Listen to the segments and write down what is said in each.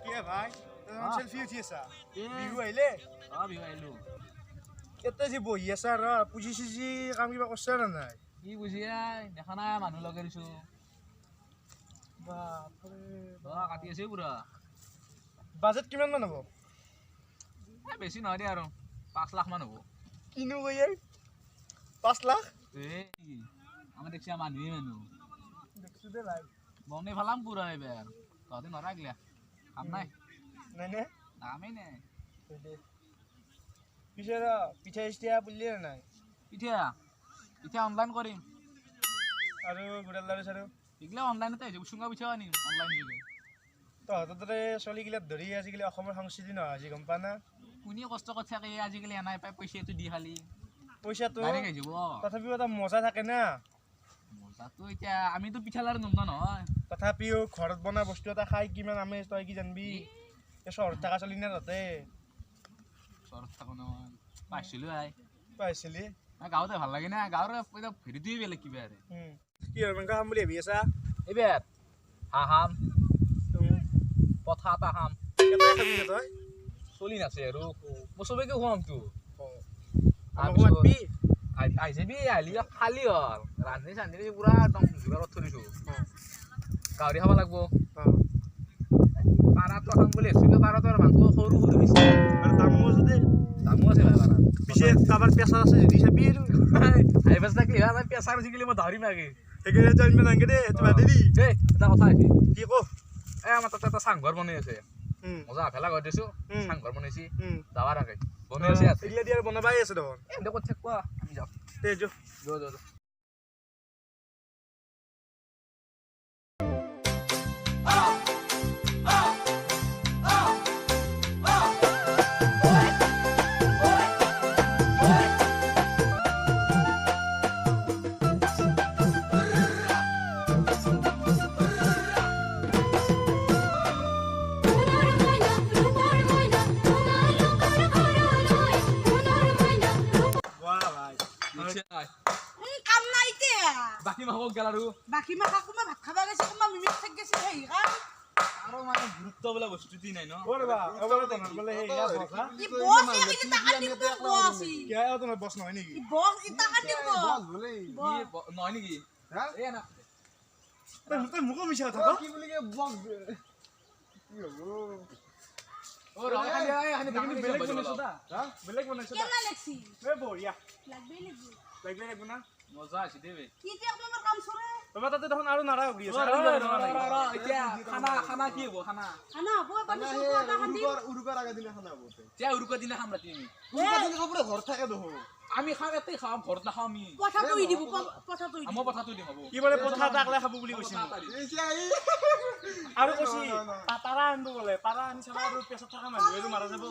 কি ভাই সেলফি উঠি আছা বিহু আহিলে বিহু আহিলো এতিয়া যে বহি আছা ৰ পুজি চুজি কাম কিবা কৰছা না নাই কি বুজি দেখা নাই মানুহ লগাই দিছো বাপৰে কাটি আছে পুৰা বাজেট কিমান মান হ'ব বেছি নহয় দে আৰু 5 লাখ মান হ'ব কিনো কই 5 লাখ আমাৰ দেখছি মানুহে মানুহ দেখছো দে ভাই বনে ফালাম পুৰা এবাৰ তহঁতে নৰাগিলা কাম নাই নাই নে কামেই নাই পিছে ৰ পিঠা চিঠা পুলিলে নাই পিঠা অনলাইন কৰিম আৰু গুড়াল লাড়ু চাড়ু এইগিলা অনলাইনতে আহিছে চুঙা পিঠা আনিম অনলাইন যোগে তহঁতৰ দৰে ছোৱালীগিলাক ধৰি আজিকালি অসমৰ সংস্কৃতি নহয় আজি গম পা না কোনে কষ্ট কৰি থাকে আজিকালি এনাই পাই পইচাটো দি খালি পইচাটো ডাইৰেক্ট আহি যাব তথাপিও এটা মজা থাকে না মজাটো এতিয়া আমিতো পিঠা লাড়ু নমতা নহয় তথাপিও ঘৰত বনা বস্তু এটা খাই কিমান আমি তই কি জানবি চহৰত থকা চলি না তাতে চহৰত থাকো নহয় পাইছিলো পাইছিলি গাঁৱতে ভাল লাগে না গাঁৱৰ হেৰিটোৱে বেলেগ কিবা আৰু কি হয় মাংস খাম বুলি ভাবি আছা এইবাৰ হাঁহ খাম পঠা এটা খাম তই চলি নাছে আৰু মই চবেকে খুৱামতো আহিবি আহিলি খালি হ'ল ৰান্ধি চান্ধি পুৰা একদম যোগাৰত থৈ দিছো গাহৰি খাব লাগিব পাৰাটো খাম বুলি ভাবিছিলো পাৰাটো আৰু মাংস সৰু সৰু বেছি আৰু দামো আছে ভাই পাৰাত পিছে কাৰোবাৰ প্ৰেছাৰ আছে যদি চাবি আৰু আহিবা থাকলি প্ৰেছাৰ উঠিলে মই ধৰিম আগে সেইকাৰণে তই ইমান নাংগে দে তই বাদে দি এটা কথা আছে কি ক আমাৰ তাতে এটা চাংঘৰ বনাই আছে মজা ভেলা কৰি দিছো চাংঘৰ বনাইছি যাবাৰ আগে বনাই আছে এগিলা দি আৰু বনাবাই আছে দেখোন এনে ক'ত থাকিব আমি যাওঁ দে যো বাকী মাহক গেল আৰু বাকী মাহ কোনোবা ভাত খাব গৈছে কোনোবা মিমিক থাক গৈছে সেইকাৰণ আৰু মানে গুৰুত্ব বোলা বস্তুটি নাই ন ওরে বা ওরে তো বলে হে ইয়া বসা ই বস এদিকে টাকা দিব বসি কি আয় তো বস নয় নাকি ই বস ই টাকা দিব বস বলে নহয় নেকি হ্যাঁ এই না তুই মুকো মিছা থাকো কি বলি কে বক কি হলো ও রয় খালি কিন্তু বেলেগ বনাইছো দা হ্যাঁ বেলেগ বনাইছো দা কেনা লেখছি এ বঢ়িয়া লাগবে লাগবে লাগলে লাগবে না মজা আছে দেবে কি যে আপনার কাম সরে বাবা তাতে দেখোন আৰু নাৰা ঘুৰি আছে এতিয়া খানা কি হ'ব খানা আনা বই বানি সব আটা খান দিম উৰুকাৰ আগৰ দিনা খানা হ'ব এতিয়া উৰুকা দিনা খাম ৰাতি আমি উৰুকাৰ দিনা কাপোৰ ঘৰ থাকে দেখো আমি খাম এতে খাম ঘৰত নাখাম আমি কথা তুই দিব কথা তুই মই কথাটো দিম হ'ব কি বলে পঠা তাকলে খাব বুলি কৈছিল আৰু কৈছি পাৰা আনব বলে পাৰা আনি চাবা আৰু পেছত থকা মানুহ আৰু মাৰা যাব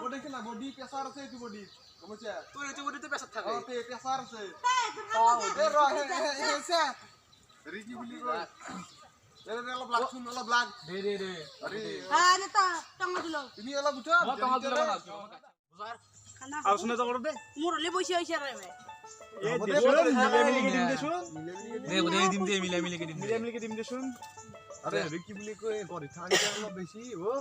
বডি কি না বডি প্ৰেছাৰ আছে এইটো বডি গমছা তোৰ এইটো বডিতে পেছাত থাকে অ তে প্ৰেছাৰ আছে এ ৰ হে ৰিকি বুলি কয় এনে অলপ লাগছোন অলপ লাগ দে আরে হ্যাঁ নেতা টাঙ্গা দিল তুমি অলপ উঠা মই টঙা দিলে বনাইছো বুজাৰ খানা আলোচনা তো কৰো দে মোর হলে বসে হইছে রে ভাই এ দেচোন মিলাই মিলি দিম দেচোন দে দিম দে মিলাই মিলাই দিম মিলাই মিলি দিম দেচোন আরে ৰিকি বুলি কয় পৰীক্ষা আনিছে অলপ বেছি ও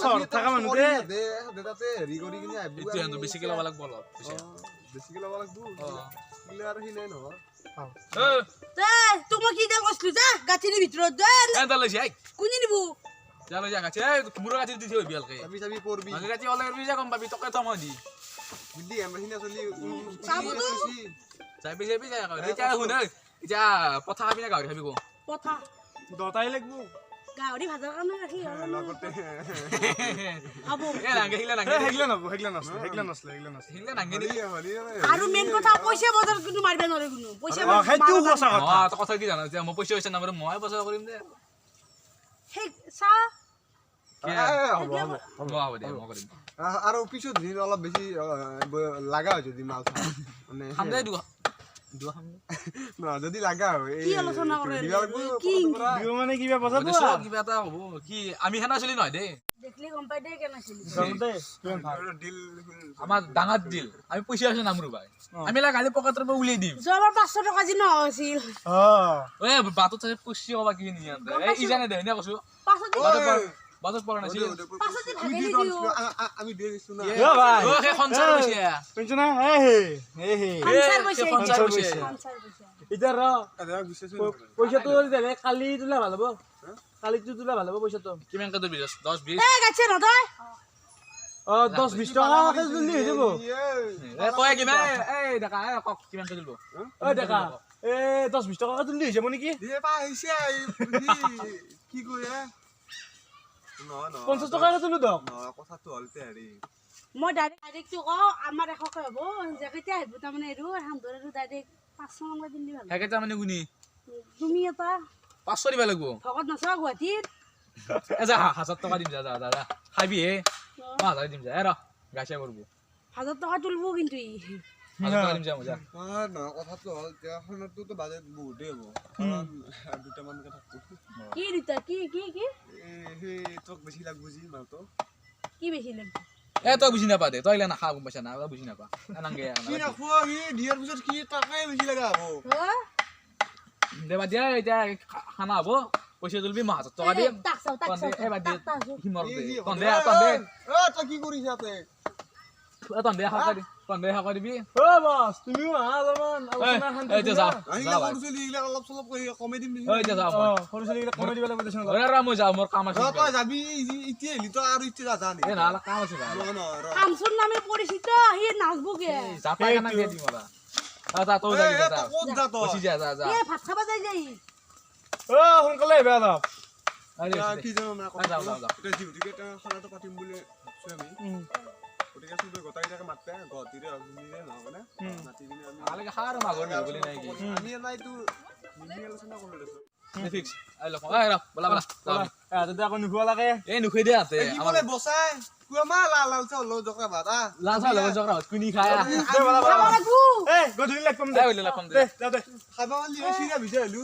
চহৰত থকা মানুহ দে দে দেতাতে হেৰি কৰি কিনে আহিব এইটো আনো বেছিকে ল'ব লাগিব অলপ বেছিকে ল'ব লাগিব কিলে আৰু হি নাই নহয় তে তুমি কি দেল কইছলু যা গাছির ভিতর দে এটা লৈ যাই কোনি নিবু যা লৈ যা গাছে মুৰৰ গাছে দি থৈ বিয়ালকে চাবি চাবি পৰবি মাঝে গাছে ওলাই ৰবি যা গম পাবি তকে তো মই দি বুদ্ধি আমাৰ হিনা চলি যাবি যা এতিয়া শুন এতিয়া পথা খাবি না গাহৰি খাবি কো কথা দতাই লাগবো গাহৰি ভাজাৰ কাৰণে ৰাখি লগতে আবো এ নাংগে হিলা নাংগে হেগলা নসলে হিলা নাংগে নি আৰু মেন কথা পইচা বজাৰ কিন্তু মাৰিব নৰে কোনো পইচা সেইটো সঁচা কথা তো কথা কি জানো যে মই পইচা হৈছে নামৰে মই বজাৰ কৰিম দে হে সা হ'ব হ'ব দে মই কৰিম আৰু পিছত দিন অলপ বেছি লাগা হয় যদি মাল মানে খাম দে দুয়া খাম না যদি লাগা হয় কি আলোচনা কৰে বিহু মানে কিবা বজাব কিবা এটা হ'ব কি আমি খানা চলি নহয় দে দেখলি গম পাই দে কেন আছিল জলতে কিমান ভাল ডিল আমাৰ ডাঙৰ দিল আমি পইচা আছে নামৰু ভাই আমি লা গালি পকেটৰ পৰা উলিয়াই দিম যোৱাবাৰ 500 টকা যি নহছিল অ এ বাটত চাই পইচা কবা কি নিয়া এই ইজানে দে নে কৈছো 500 বাটত পৰা নাছিল ভাগে আমি দিও আমি দিয়ে দিছো না এ ভাই ও হে খঞ্চাৰ পইচা শুনছ না হে হে খঞ্চাৰ পইচা খঞ্চাৰ পইচা খঞ্চাৰ পইচা এতিয়া ৰ আদা বিশ্বাস পইচাটো দেলে কালি তোলা ভাল হ'ব কালিটো তোলা ভাল হ'ব পইচাটো কিমান কা দিবি 10 20 এ গাছে নতয় অ 10-20 টকা দিলি হৈ যাব এ কয় কিমান এই দেখা এ কক কিমান কা দিব ঐ দেখা এ 10-20 টকা দিলি হৈ যাব নেকি দিয়ে পাইছে কি কয় ন ন 50 টকা দিলো দক ন কথাটো হলতে হেৰি মই ডাইৰেক্ট ক আমাৰ এশকে হ'ব যে কেতিয়া আহিব তাৰমানে আৰু হামদৰ আৰু ডাইৰেক্ট 500 টকা দিলি ভাল হেকেটা মানে গুনি তুমি এটা 500 দিবা লাগব ভকত নচা গুৱাহাটীত এ যা 1000 টকা দিম যা যা যা খাবি হে 1000 দিম যা এ ৰ গাছা করব 1000 টকা তুলবো কিন্তু 1000 টাকা দিম যা মজা ন কথাটো হল তেখনতো তো বাজেট বহুতে হ'ব কাৰণ দুটামান কথা কি দিতা কি হে তোক বেছি লাগব জি মালটো কি বেছি লাগবে এ তই বুঝি নাপা দে তই ইলা নাখা গম পাইছা না তই বুঝি নাপা এনাঙ্গে কি ৰাখো হি দিয়াৰ পিছত কি টাকাই বেছি লাগা হ'ব দেবা দিয়া এটা খানা হবো পয়সা তুলবি মা 1000 টাকা দিম তাক চাও এ বাদ দে হিমর দে তন দে তই কি কৰিছ তে তন দে হাকা দি তন দে হাকা দিবি ও বস তুমিও আহা অলপমান আলোচনা শান্তি এই যা আহিলা কৰিছ লিগলা অলপ চলপ কৰি কমে দিম এই যা অ সৰু ছোৱালীবিলাক কমাই দিব লাগিব দেচোন ওৰে ৰা মই যা মোৰ কাম আছে তই যাবি ইতিয়া হেলি তই আৰু ইতিয়া যা নি এ না কাম আছে ভাই ন কামচুন নামে পৰিচিত হি নাচবো গে জাপা কানা দিয়ে দিম ওরা যা তো যা যা ক'ত যা তই বসি যা যা যা এ ভাত খাবা যাই ও সোনকালে আহিবা অলপ আরে কি জানো না যাও, যাও, যাও। এটা জিউটিকে এটা খানাটো পাতিম বুলি ভাবছো আমি গতিকে চবে গোটাইটাকে মাতে গতিৰে অগ্নিৰে নহবনে মাতি কিনে আমি আলে খাৰ মাগৰ নি বলি নাই কি আমি নাইতো মিলি আলোচনা কৰিলো দেচোন ফিক্স আই লখ আই ৰা বলা বলা তাতে আকৌ নুখুৱা লাগে এই নুখে দে আতে কি বলে বসাই কুমা লাল লাল চাও লো জকা ভাতা লা চা লগ জকরা কুনি খায়া খাবা লাগবো এ গধূলি লাগ কম দে ওলে লখম দে দে দে খাবালি সিরা বিছে লু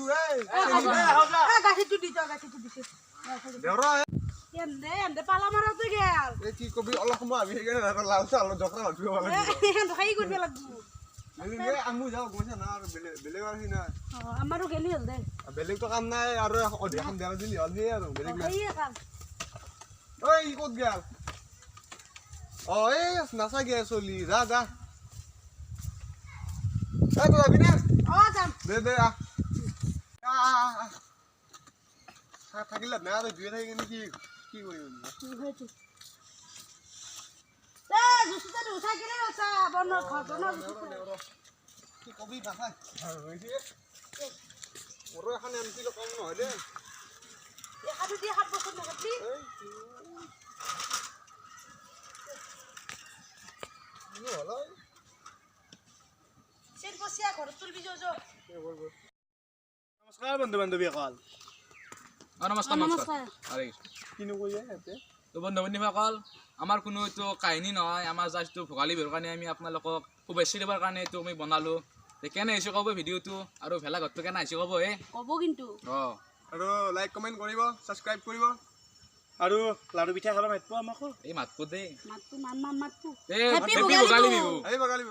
এ গাঠিটো দিত গাঠিটো দিছে দেউৰা এন্দে পালা মাৰাতে গেল এই কি কবি অলপ সময় আমি সেইকাৰণে লাল চাও জকৰা ভাতিব লাগে এন্দে খাই কৰিব লাগবো বেলেগ আমু যাও গৈছে না আৰু বেলেগ আৰু না আমাৰো গেলি হল দে বেলেগতো কাম নাই আৰু অধি এখন দেৰা দিলি হল দিয়ে আৰু বেলেগ নাই এই কাম ঐ ই ক'ত গেল অ এই নাচা গে চলি যা যা এই তো যাবি না যাম দে থাকিলে না আৰু দুয়ে থাকি কিনে কি কৰিম এ জুসুতে উঠাই কিনে ৰচা বন ঘটনা কি কবি নাচাই মোৰো এখন এমপিলো কম নহয় দে এ হাতু দি হাত বছৰ নকলি সেন বসিয়া ঘৰত তুলবি যো নমস্কাৰ বন্ধু বান্ধৱীসকল নমস্কাৰ নমস্কাৰ আৰে কিনো কৈ ইয়াতে তো বন্ধু বান্ধৱীসকল আমাৰ কোনো এইটো কাহিনী নহয় আমাৰ জাষ্ট ভোগালী বিহুৰ কাৰণে আমি আপোনালোকক শুভেচ্ছা দিবৰ কাৰণে এইটো আমি বনালোঁ কেনে আহিছে ক'ব ভিডিঅ'টো আৰু ভেলাঘৰটো কেনে আহিছে ক'ব ক'ব কিন্তু অঁ আৰু লাইক কমেণ্ট কৰিব ছাবস্ক্ৰাইব কৰিব আৰু লাড়ু পিঠা খাব মাতিব আমাকো এই মাতটো দেই মাতটো মাতটো এই হেপী ভোগালী বিহু আহিব গালিব